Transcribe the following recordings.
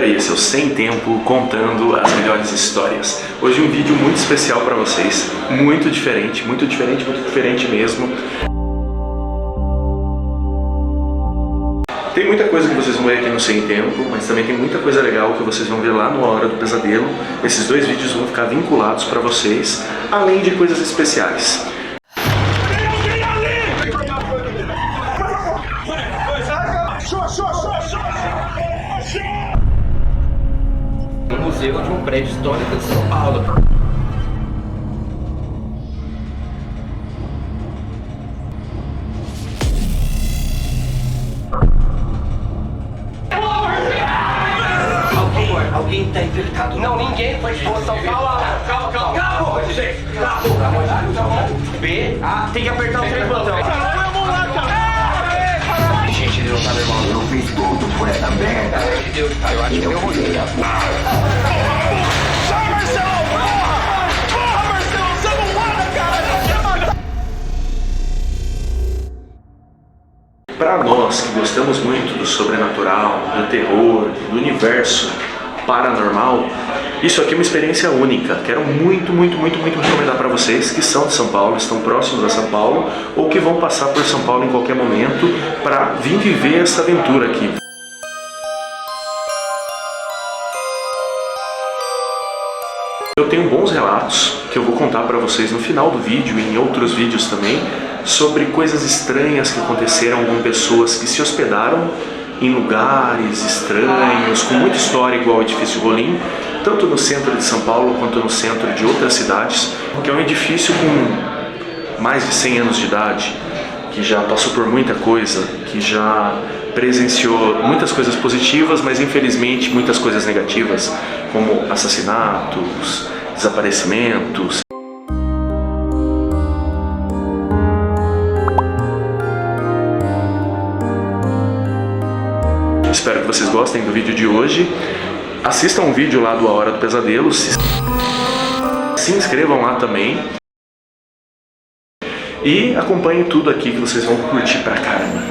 aí, esse é o Sem Tempo, contando as melhores histórias. Hoje um vídeo muito especial para vocês, muito diferente mesmo. Tem muita coisa que vocês vão ver aqui no Sem Tempo, mas também tem muita coisa legal que vocês vão ver lá no A Hora do Pesadelo. Esses dois vídeos vão ficar vinculados para vocês, além de coisas especiais. Um museu de um prédio histórico de São Paulo. Alguém tá infectado? Não, ninguém foi exposto. Calma. Calma, gente. B, A, tem que apertar os três botões. Gente, Deus tá normal. Eu fiz tudo por essa merda. Deus, eu acho que eu vou ver. Sai, Marcelo! Porra, Marcelo! Você não manda, cara! Para nós que gostamos muito do sobrenatural, do terror, do universo paranormal, isso aqui é uma experiência única. Quero muito recomendar para vocês que são de São Paulo, estão próximos a São Paulo ou que vão passar por São Paulo em qualquer momento para vir viver essa aventura aqui. Eu tenho bons relatos que eu vou contar para vocês no final do vídeo e em outros vídeos também sobre coisas estranhas que aconteceram com pessoas que se hospedaram em lugares estranhos, com muita história igual o Edifício Rolim, tanto no centro de São Paulo quanto no centro de outras cidades, que é um edifício com mais de 100 anos de idade, que já passou por muita coisa, que já presenciou muitas coisas positivas, mas infelizmente muitas coisas negativas, como assassinatos, desaparecimentos. Espero que vocês gostem do vídeo de hoje. Assistam um vídeo lá do A Hora do Pesadelo. Se inscrevam lá também. E acompanhem tudo aqui que vocês vão curtir pra caramba.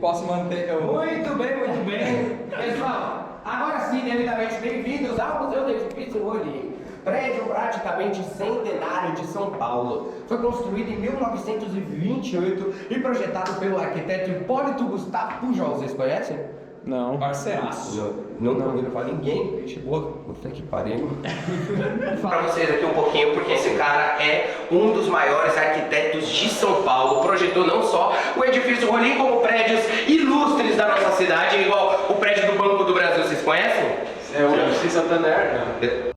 Posso manter. Muito bem. Pessoal, agora sim, devidamente bem-vindos ao Museu do Edifício Rolim. Prédio praticamente centenário de São Paulo. Foi construído em 1928 e projetado pelo arquiteto Hipólito Gustavo Pujol. Vocês conhecem? Não. Parceiraço. Não ouviram falar ninguém. Gente boa. Puta que pariu. Vou falar pra vocês aqui um pouquinho, porque esse cara é um dos maiores arquitetos de São Paulo. Projetou não só o Edifício Rolim, como prédios ilustres da nossa cidade, igual o prédio do Banco do Brasil. Vocês conhecem? É o FC Santander.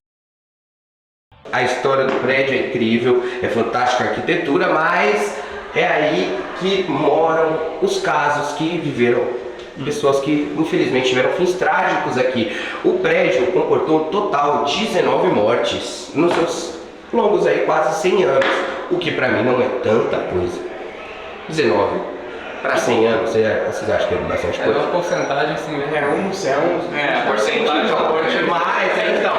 A história do prédio é incrível, é fantástica a arquitetura, mas é aí que moram os casos que viveram, pessoas que infelizmente tiveram fins trágicos aqui. O prédio comportou um total de 19 mortes nos seus longos aí quase 100 anos, o que pra mim não é tanta coisa. 19 para 100 anos, vocês acham que é bastante coisa? É uma porcentagem assim, né? A porcentagem mas então,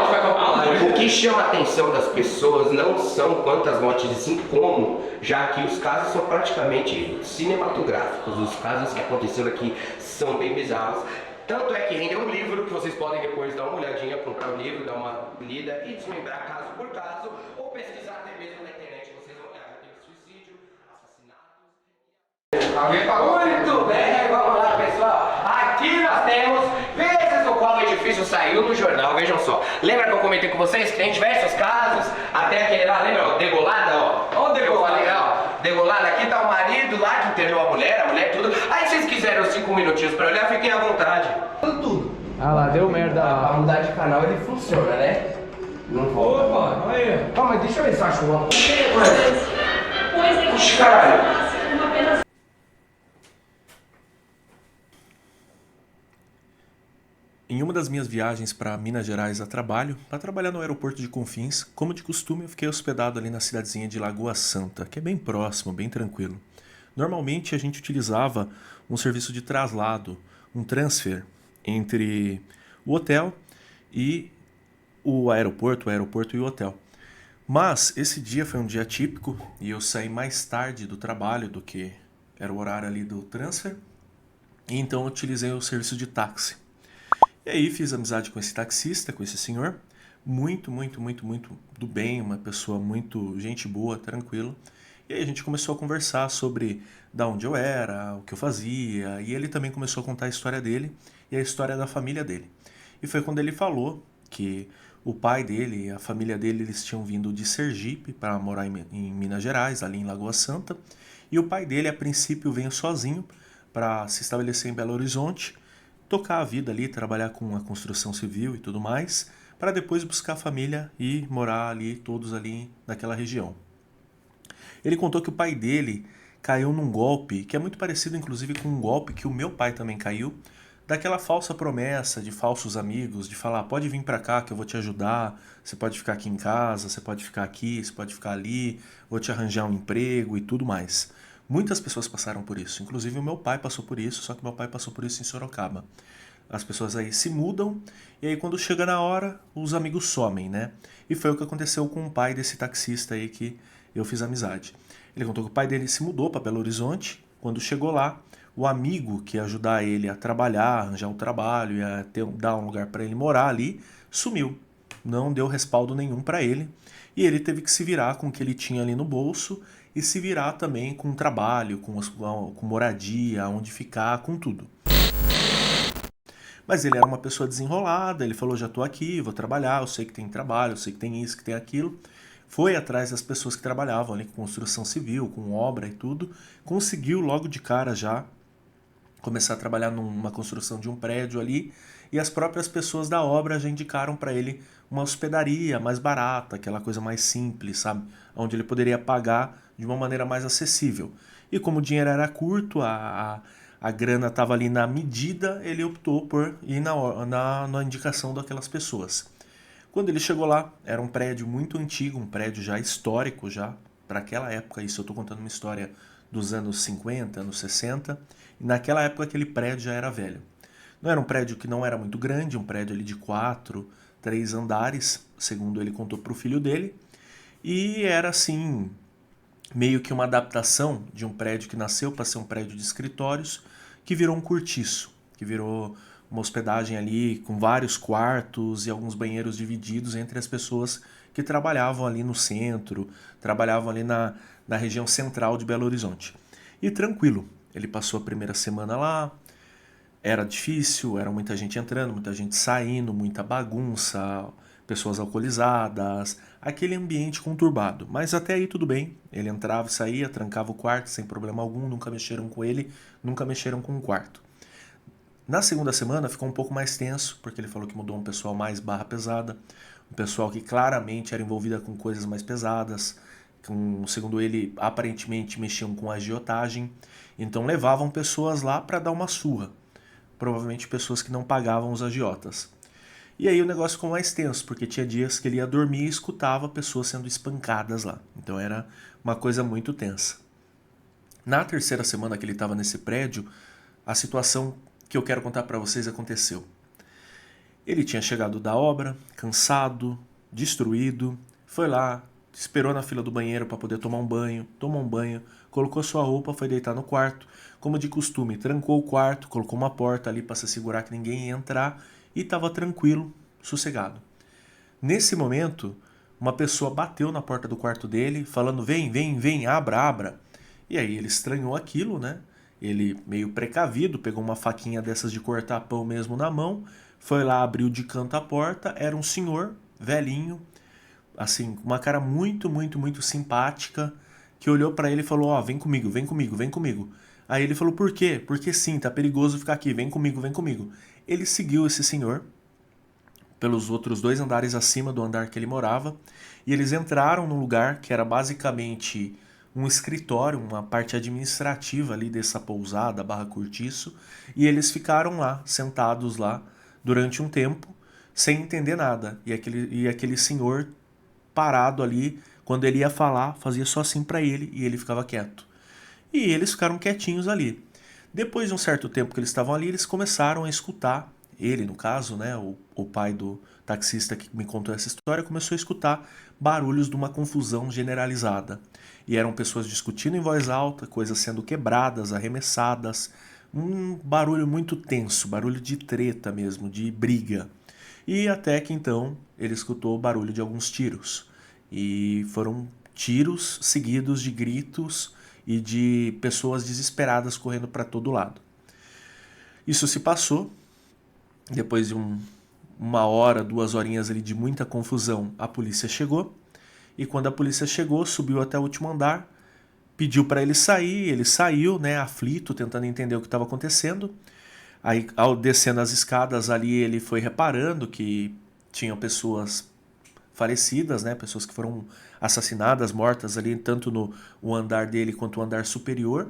o que chama a atenção das pessoas não são quantas mortes, e sim como, já que os casos são praticamente cinematográficos, os casos que aconteceram aqui são bem bizarros. Tanto é que rendeu um livro que vocês podem depois dar uma olhadinha, comprar o livro, dar uma lida e desmembrar caso por caso, ou pesquisar até mesmo na internet, vocês vão olhar, tem suicídio, assassinatos. Alguém pagou? Muito bem, vamos lá, pessoal. Aqui nós temos vezes no qual o edifício saiu no jornal, vejam só. Lembra que eu comentei com vocês que tem diversos casos, até aquele lá, lembra? O Degolada, ó. Ó o Degolada, legal. Degolada, aqui tá o marido lá que enterrou a mulher tudo. Aí se vocês quiserem os 5 minutinhos pra olhar, fiquem à vontade. Tudo. Ah lá, deu merda. Pra mudar de canal ele funciona, né? Não volta. Opa, olha aí. Calma, mas deixa eu ver se eu acho uma. Pois é, Oxi, caralho. uma pena. Em uma das minhas viagens para Minas Gerais a trabalho, para trabalhar no aeroporto de Confins, como de costume eu fiquei hospedado ali na cidadezinha de Lagoa Santa, que é bem próximo, bem tranquilo. Normalmente a gente utilizava um serviço de traslado, um transfer, entre o hotel e o aeroporto e o hotel. Mas esse dia foi um dia típico e eu saí mais tarde do trabalho do que era o horário ali do transfer. E então eu utilizei o serviço de táxi. E aí fiz amizade com esse taxista, com esse senhor. Muito do bem, uma pessoa muito gente boa, tranquilo. E aí a gente começou a conversar sobre da onde eu era, o que eu fazia. E ele também começou a contar a história dele e a história da família dele. E foi quando ele falou que o pai dele e a família dele eles tinham vindo de Sergipe para morar em Minas Gerais, ali em Lagoa Santa. E o pai dele, a princípio, veio sozinho para se estabelecer em Belo Horizonte, tocar a vida ali, trabalhar com a construção civil e tudo mais, para depois buscar a família e morar ali, todos ali naquela região. Ele contou que o pai dele caiu num golpe, que é muito parecido inclusive com um golpe que o meu pai também caiu, daquela falsa promessa de falsos amigos, de falar, pode vir pra cá que eu vou te ajudar, você pode ficar aqui em casa, você pode ficar aqui, você pode ficar ali, vou te arranjar um emprego e tudo mais. Muitas pessoas passaram por isso, inclusive o meu pai passou por isso, só que meu pai passou por isso em Sorocaba. As pessoas aí se mudam e aí quando chega na hora, os amigos somem, né? E foi o que aconteceu com o pai desse taxista aí que eu fiz amizade. Ele contou que o pai dele se mudou para Belo Horizonte, quando chegou lá, o amigo que ia ajudar ele a trabalhar, arranjar um trabalho, dar um lugar para ele morar ali, sumiu. Não deu respaldo nenhum para ele. E ele teve que se virar com o que ele tinha ali no bolso e se virar também com trabalho, com moradia, onde ficar, com tudo. Mas ele era uma pessoa desenrolada, ele falou, já tô aqui, vou trabalhar, eu sei que tem trabalho, eu sei que tem isso, que tem aquilo. Foi atrás das pessoas que trabalhavam ali com construção civil, com obra e tudo. Conseguiu logo de cara já começar a trabalhar numa construção de um prédio ali, e as próprias pessoas da obra já indicaram para ele uma hospedaria mais barata, aquela coisa mais simples, sabe? Onde ele poderia pagar de uma maneira mais acessível. E como o dinheiro era curto, a grana estava ali na medida, ele optou por ir na indicação daquelas pessoas. Quando ele chegou lá, era um prédio muito antigo, um prédio já histórico já, para aquela época, isso eu estou contando uma história dos anos 50, anos 60, e naquela época aquele prédio já era velho. Não era um prédio que não era muito grande, um prédio ali de 4, 3 andares, segundo ele contou para o filho dele, e era assim, meio que uma adaptação de um prédio que nasceu para ser um prédio de escritórios, que virou um cortiço, que virou uma hospedagem ali com vários quartos e alguns banheiros divididos entre as pessoas que trabalhavam ali no centro, trabalhavam ali na região central de Belo Horizonte. E tranquilo, ele passou a primeira semana lá, era difícil, era muita gente entrando, muita gente saindo, muita bagunça, pessoas alcoolizadas, aquele ambiente conturbado. Mas até aí tudo bem, ele entrava e saía, trancava o quarto sem problema algum, nunca mexeram com ele, nunca mexeram com o quarto. Na segunda semana ficou um pouco mais tenso, porque ele falou que mudou um pessoal mais barra pesada, um pessoal que claramente era envolvido com coisas mais pesadas, segundo ele, aparentemente mexiam com agiotagem, então levavam pessoas lá para dar uma surra, provavelmente pessoas que não pagavam os agiotas. E aí o negócio ficou mais tenso, porque tinha dias que ele ia dormir e escutava pessoas sendo espancadas lá, então era uma coisa muito tensa. Na terceira semana que ele estava nesse prédio, a situação que eu quero contar para vocês aconteceu. Ele tinha chegado da obra, cansado, destruído, foi lá, esperou na fila do banheiro para poder tomar um banho, tomou um banho, colocou sua roupa, foi deitar no quarto, como de costume, trancou o quarto, colocou uma porta ali para se assegurar que ninguém ia entrar e estava tranquilo, sossegado. Nesse momento, uma pessoa bateu na porta do quarto dele, falando, vem, abra. E aí ele estranhou aquilo, né? Ele, meio precavido, pegou uma faquinha dessas de cortar pão mesmo na mão, foi lá, abriu de canto a porta, era um senhor, velhinho, assim, com uma cara muito simpática, que olhou pra ele e falou, ó, vem comigo. Aí ele falou, por quê? Porque sim, tá perigoso ficar aqui, vem comigo. Ele seguiu esse senhor pelos outros 2 andares acima do andar que ele morava, e eles entraram num lugar que era basicamente um escritório, uma parte administrativa ali dessa pousada, barra cortiço, e eles ficaram lá, sentados lá, durante um tempo, sem entender nada. E aquele senhor parado ali, quando ele ia falar, fazia só assim para ele, e ele ficava quieto. E eles ficaram quietinhos ali. Depois de um certo tempo que eles estavam ali, eles começaram a escutar ele no caso, né, o pai do taxista que me contou essa história, começou a escutar barulhos de uma confusão generalizada. E eram pessoas discutindo em voz alta, coisas sendo quebradas, arremessadas, um barulho muito tenso, barulho de treta mesmo, de briga. E até que então ele escutou o barulho de alguns tiros. E foram tiros seguidos de gritos e de pessoas desesperadas correndo para todo lado. Isso se passou. Depois de uma hora, 2 horinhas ali de muita confusão, a polícia chegou. E quando a polícia chegou, subiu até o último andar, pediu para ele sair. Ele saiu, né, aflito, tentando entender o que estava acontecendo. Aí, ao descendo as escadas ali, ele foi reparando que tinham pessoas falecidas, né, pessoas que foram assassinadas, mortas ali, tanto no andar dele quanto no andar superior.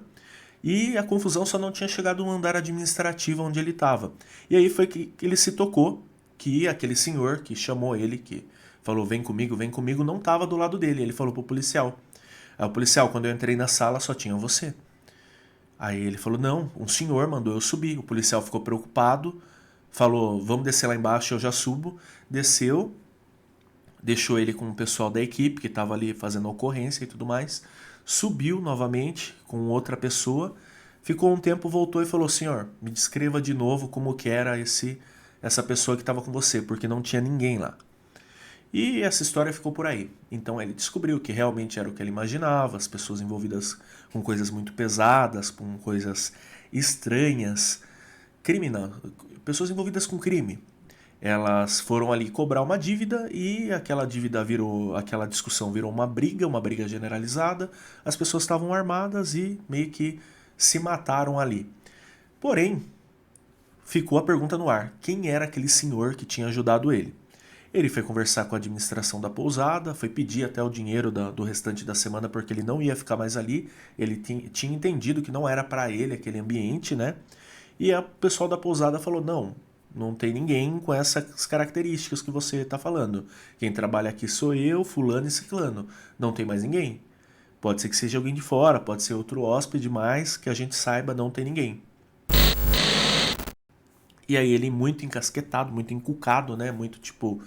E a confusão só não tinha chegado no andar administrativo onde ele estava. E aí foi que ele se tocou que aquele senhor que chamou ele, que falou vem comigo, não estava do lado dele. Ele falou pro policial. Aí o policial, quando eu entrei na sala, só tinha você. Aí ele falou, não, um senhor mandou eu subir. O policial ficou preocupado, falou, vamos descer lá embaixo, eu já subo. Desceu, deixou ele com o pessoal da equipe, que estava ali fazendo a ocorrência e tudo mais. Subiu novamente com outra pessoa, ficou um tempo, voltou e falou, senhor, me descreva de novo como que era essa pessoa que estava com você, porque não tinha ninguém lá. E essa história ficou por aí. Então ele descobriu que realmente era o que ele imaginava, as pessoas envolvidas com coisas muito pesadas, com coisas estranhas, pessoas envolvidas com crime. Elas foram ali cobrar uma dívida e aquela discussão virou uma briga generalizada. As pessoas estavam armadas e meio que se mataram ali. Porém, ficou a pergunta no ar: quem era aquele senhor que tinha ajudado ele? Ele foi conversar com a administração da pousada, foi pedir até o dinheiro do restante da semana porque ele não ia ficar mais ali. Ele tinha entendido que não era para ele aquele ambiente, né? E o pessoal da pousada falou, não tem ninguém com essas características que você está falando. Quem trabalha aqui sou eu, fulano e ciclano. Não tem mais ninguém. Pode ser que seja alguém de fora, pode ser outro hóspede, mas que a gente saiba, não tem ninguém. E aí ele muito encasquetado, muito encucado, né? Muito tipo,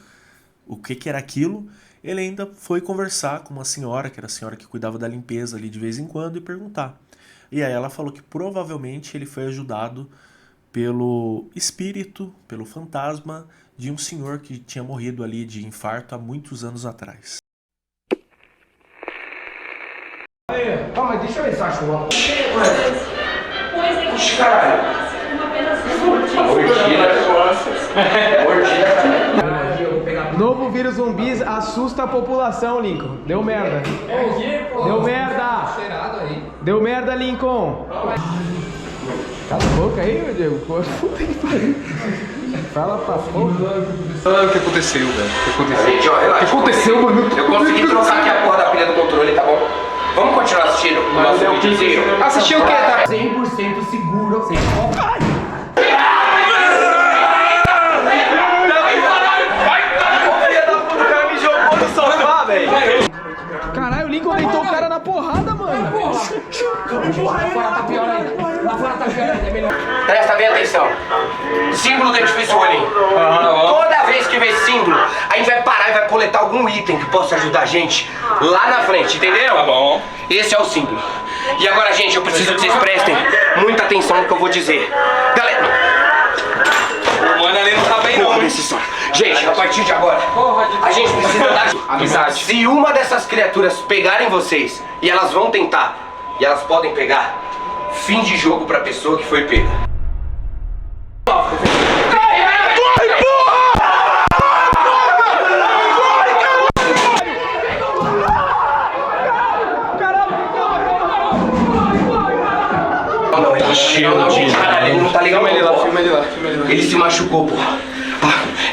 o que era aquilo? Ele ainda foi conversar com uma senhora, que era a senhora que cuidava da limpeza ali de vez em quando, e perguntar. E aí ela falou que provavelmente ele foi ajudado pelo espírito, pelo fantasma de um senhor que tinha morrido ali de infarto há muitos anos atrás. Calma, deixa eu ver se eu acho uma Pois é que Oxi, caralho. uma apenas Novo vírus zumbis assusta a população, Lincoln. Deu merda. Deu merda. Deu merda, Lincoln. Cala a boca aí, meu Diego. Puta que pariu. Fala pra porra. Fala o que aconteceu, velho. O que aconteceu? Gente, ó, relaxa. O que aconteceu, mano? Eu consegui trocar aqui a porra da pilha do controle, tá bom? Vamos continuar assistindo o nosso videozinho. Assistiu o quê, tá? 100% seguro, sem Caralho, o Lincoln deitou o cara na porrada, mano. Presta bem atenção. Símbolo do edifício Rolim. Toda vez que vê símbolo, a gente vai parar e vai coletar algum item que possa ajudar a gente lá na frente, entendeu? Tá bom. Esse é o símbolo. E agora, gente, eu preciso que vocês prestem muita atenção no que eu vou dizer. Galera... O mano ali não tá bem, não. Gente, a partir de agora, a gente precisa dar amizade. Se uma dessas criaturas pegarem vocês, e elas vão tentar, e elas podem pegar, fim de jogo pra pessoa que foi pega. Caralho, ele não tá legal. Filma ele lá. Ele se machucou, porra.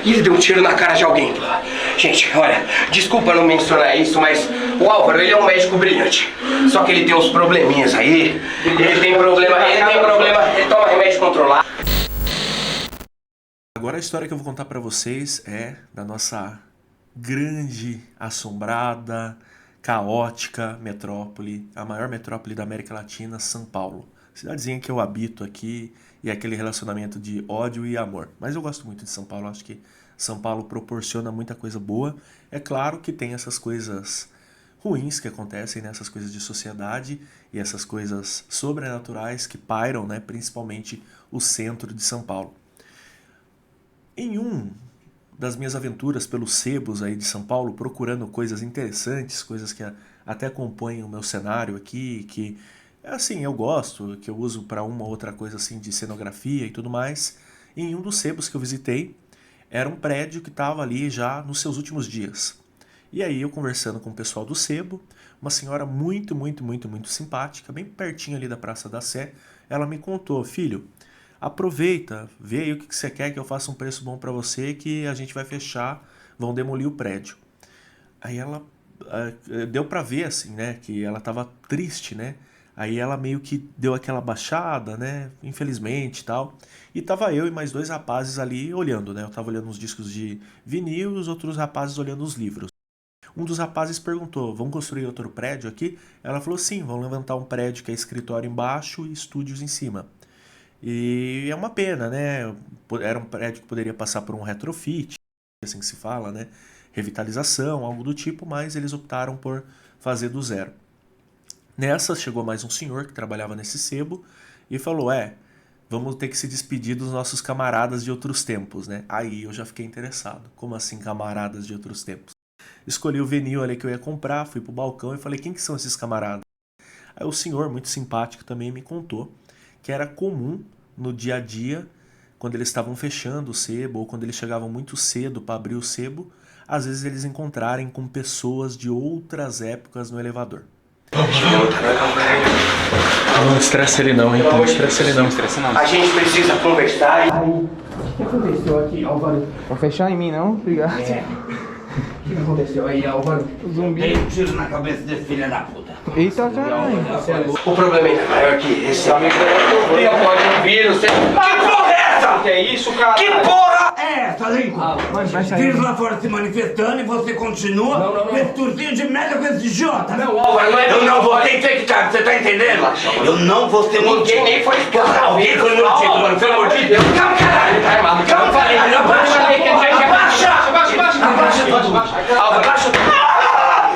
E ele deu um tiro na cara de alguém, porra. Gente, olha, desculpa não mencionar isso, mas o Álvaro, ele é um médico brilhante. Só que ele tem uns probleminhas aí. Ele tem problema, ele toma remédio controlado. Agora a história que eu vou contar pra vocês é da nossa grande, assombrada, caótica metrópole, a maior metrópole da América Latina, São Paulo. cidadezinha que eu habito aqui e aquele relacionamento de ódio e amor. Mas eu gosto muito de São Paulo, acho que São Paulo proporciona muita coisa boa. É claro que tem essas coisas ruins que acontecem, né? Essas coisas de sociedade e essas coisas sobrenaturais que pairam, né? Principalmente o centro de São Paulo. Em das minhas aventuras pelos sebos aí de São Paulo, procurando coisas interessantes, coisas que até compõem o meu cenário aqui, que assim, eu gosto, que eu uso para uma ou outra coisa assim de cenografia e tudo mais. Em um dos sebos que eu visitei, era um prédio que estava ali já nos seus últimos dias. E aí eu conversando com o pessoal do sebo, uma senhora muito simpática, bem pertinho ali da Praça da Sé, ela me contou: filho, aproveita, vê aí o que você quer que eu faça um preço bom para você, que a gente vai fechar, vão demolir o prédio. Aí ela, deu para ver assim, né, que ela tava triste, né? Aí ela meio que deu aquela baixada, né, infelizmente e tal. E tava eu e mais 2 rapazes ali olhando, né? Eu tava olhando os discos de vinil e os outros rapazes olhando os livros. Um dos rapazes perguntou: vamos construir outro prédio aqui? Ela falou: sim, vamos levantar um prédio que é escritório embaixo e estúdios em cima. E é uma pena, né? Era um prédio que poderia passar por um retrofit, assim que se fala, né? Revitalização, algo do tipo, mas eles optaram por fazer do zero. Nessa, chegou mais um senhor que trabalhava nesse sebo e falou: vamos ter que se despedir dos nossos camaradas de outros tempos, né? Aí eu já fiquei interessado. Como assim camaradas de outros tempos? Escolhi o vinil ali que eu ia comprar, fui pro balcão e falei: quem que são esses camaradas? Aí o senhor, muito simpático também, me contou que era comum no dia a dia, quando eles estavam fechando o sebo ou quando eles chegavam muito cedo para abrir o sebo, às vezes eles encontrarem com pessoas de outras épocas no elevador. Não estressa ele não, hein? Não estressa ele não. A gente precisa conversar. O que aconteceu aqui, Álvaro? Vou fechar em mim, não? Obrigado. O que aconteceu aí, Álvaro? O zumbi. Dei um tiro na cabeça desse filho da puta. Eita, caralho. O problema é maior que esse amigo da pode um vírus. Que porra é essa? Que é isso, cara? Que porra é essa, Lincoln? Vai sair. Vírus lá fora se manifestando e você continua com esse turcinho de merda com esse idiota. Não, Álvaro, não é. Eu não vou ter infectado, você tá entendendo? Eu não vou ser motivo. Ninguém nem foi expulso. Alguém foi motivo, mano, pelo amor de Deus. Calma, caralho. Tá armado. Calma, caralho. Abaixa. Abaixa.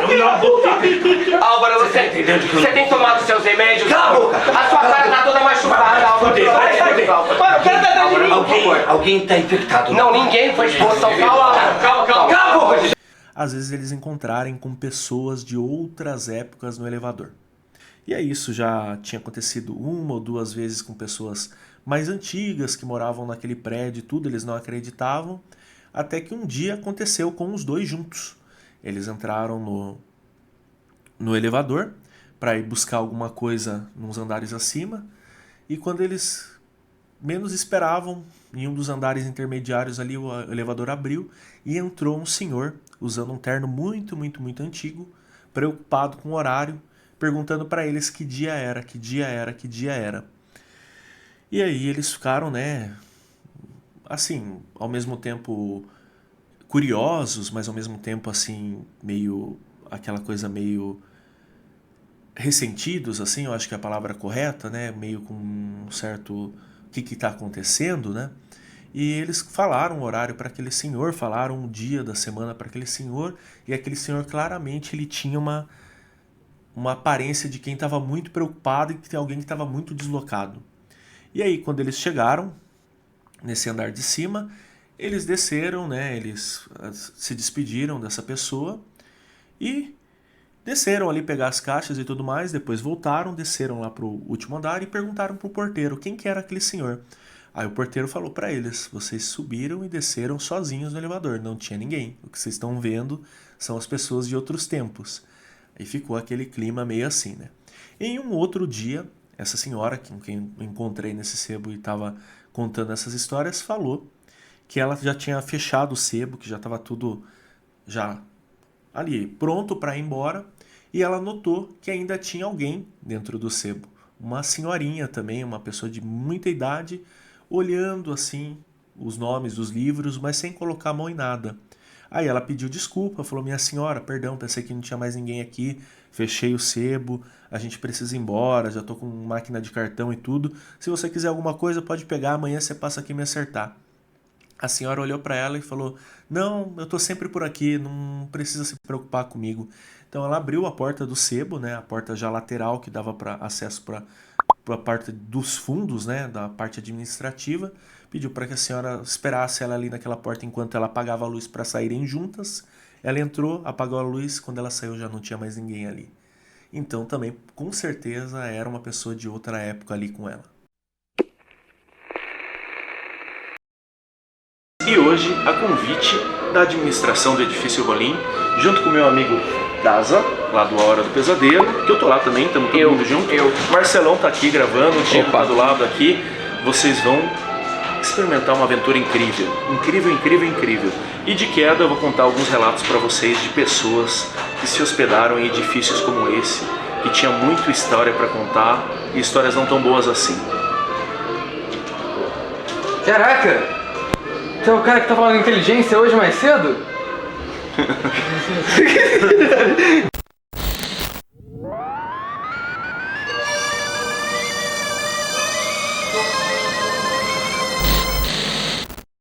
Eu não vou ter. Álvaro, você tem tomado seus remédios? Cala a boca. A sua cara tá toda machucada, Álvaro. Vai. Mano, o cara tá dentro de mim. Alguém tá infectado. Não, ninguém foi exposto ao vírus. Calma. Cala a boca. Às vezes eles encontrarem com pessoas de outras épocas no elevador. E é isso, já tinha acontecido 1 ou 2 vezes com pessoas mais antigas que moravam naquele prédio e tudo, eles não acreditavam, até que um dia aconteceu com os 2 juntos. Eles entraram no elevador para ir buscar alguma coisa nos andares acima, e quando eles menos esperavam, em um dos andares intermediários ali, o elevador abriu e entrou um senhor usando um terno muito antigo, preocupado com o horário, perguntando para eles que dia era. E aí eles ficaram, né, assim, ao mesmo tempo curiosos, mas ao mesmo tempo assim, meio, aquela coisa meio ressentidos, assim, eu acho que é a palavra correta, né, meio com um certo, o que está acontecendo, né? E eles falaram o horário para aquele senhor, falaram um dia da semana para aquele senhor, e aquele senhor claramente ele tinha uma aparência de quem estava muito preocupado e que tem alguém que estava muito deslocado. E aí, quando eles chegaram nesse andar de cima, eles desceram, né? Eles se despediram dessa pessoa e desceram ali pegar as caixas e tudo mais, depois voltaram, desceram lá para o último andar e perguntaram para o porteiro quem que era aquele senhor. Aí o porteiro falou para eles: vocês subiram e desceram sozinhos no elevador, não tinha ninguém. O que vocês estão vendo são as pessoas de outros tempos. Aí ficou aquele clima meio assim, né? Em um outro dia, essa senhora, com quem eu encontrei nesse sebo e estava contando essas histórias, falou que ela já tinha fechado o sebo, que já estava tudo já ali pronto para ir embora, e ela notou que ainda tinha alguém dentro do sebo. Uma senhorinha também, uma pessoa de muita idade, olhando assim os nomes dos livros, mas sem colocar a mão em nada. Aí ela pediu desculpa, falou: minha senhora, perdão, pensei que não tinha mais ninguém aqui, fechei o sebo, a gente precisa ir embora, já tô com máquina de cartão e tudo. Se você quiser alguma coisa, pode pegar, amanhã você passa aqui e me acertar. A senhora olhou para ela e falou: não, eu tô sempre por aqui, não precisa se preocupar comigo. Então ela abriu a porta do sebo, né, a porta já lateral que dava para acesso para a parte dos fundos, né, da parte administrativa. Pediu para que a senhora esperasse ela ali naquela porta enquanto ela apagava a luz para saírem juntas. Ela entrou, apagou a luz, quando ela saiu já não tinha mais ninguém ali. Então também, com certeza, era uma pessoa de outra época ali com ela. E hoje, a convite da administração do Edifício Rolim, junto com o meu amigo Daza, lá do A Hora do Pesadelo, que eu tô lá também, estamos todo mundo junto. Marcelão tá aqui gravando, o Diego tá do lado aqui. Vocês vão experimentar uma aventura incrível. Incrível, incrível, incrível. E de queda eu vou contar alguns relatos para vocês de pessoas que se hospedaram em edifícios como esse, que tinha muita história para contar e histórias não tão boas assim. Caraca! Você é o cara que tá falando inteligência hoje mais cedo?